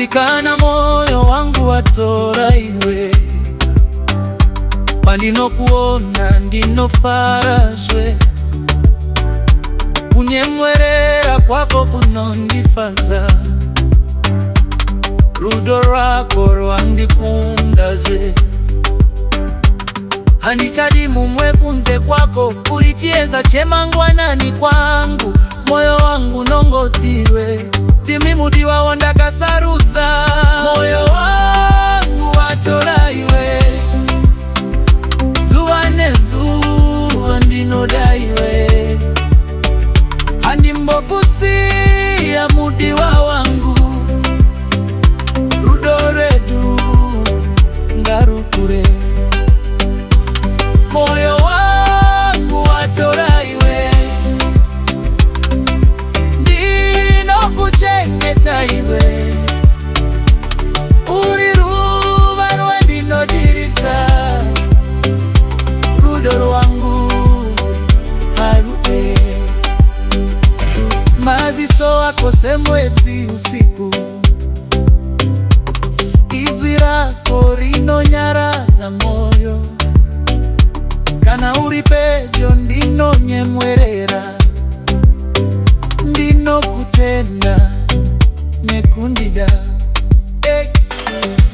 Kana moyo wangu watora iwe palinokuona ndinofaraswe kunyemwerera kwako kunondifaza rudo rwako rwandikundaze handichadi mumwe kunze kwako urichieza chemangwanani kwangu moyo wangu nongotiwe dimi mudiwa wandakasarudza moyo wangu watora iwe zuwa nezuwa ndinodaiwe handimbokusiya mudiwa wangu rudo redu ngarukure moyo wangu watora iwe ndinokuchengeta iwe uri ruva rwandinodiridza rudo rwangu harupe maziso ako semwedzi usiku izwi rako rinonyaradza moyo kana uri pedyo ndinonyemwerera ndinokutenda nekundida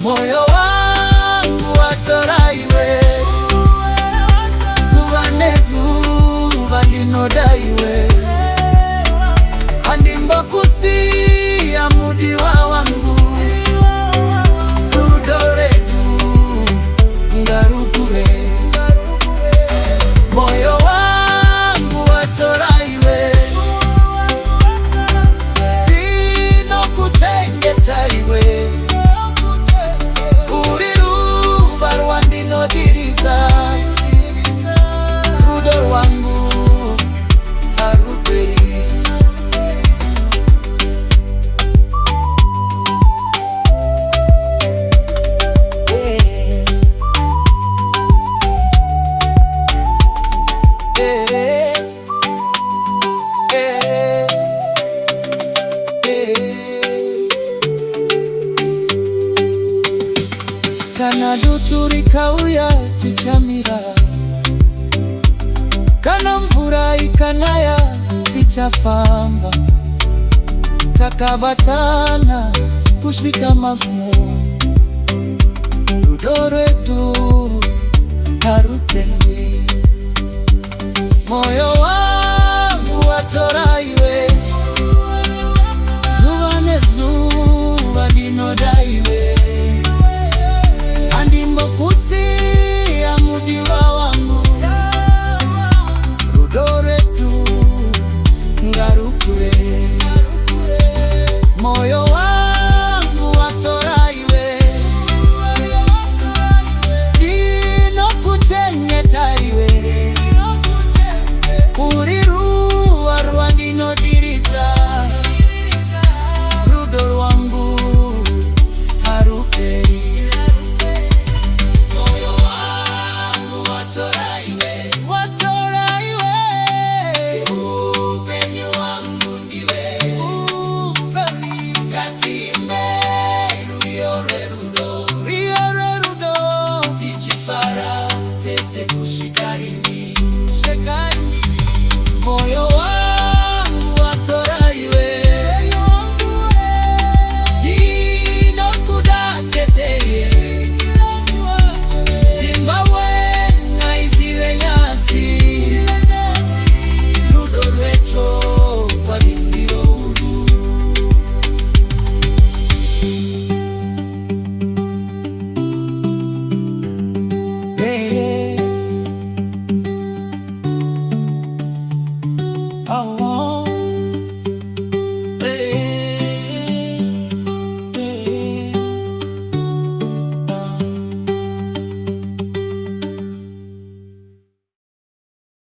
moyo wangu watora iwe zuva nezuva ndinodaiwe handimbokusiya mudiwa wangu rudo redu ngarukure moyo wangu watora iwe ndinokuchengeta iwe uri ruva rwandinodiriza rudo rwangu haruperi kana dutu rikauya tichamira kana mvura ikanaya tichafamba takabatana kusvika magumo rudo rwedu harutengwi moyo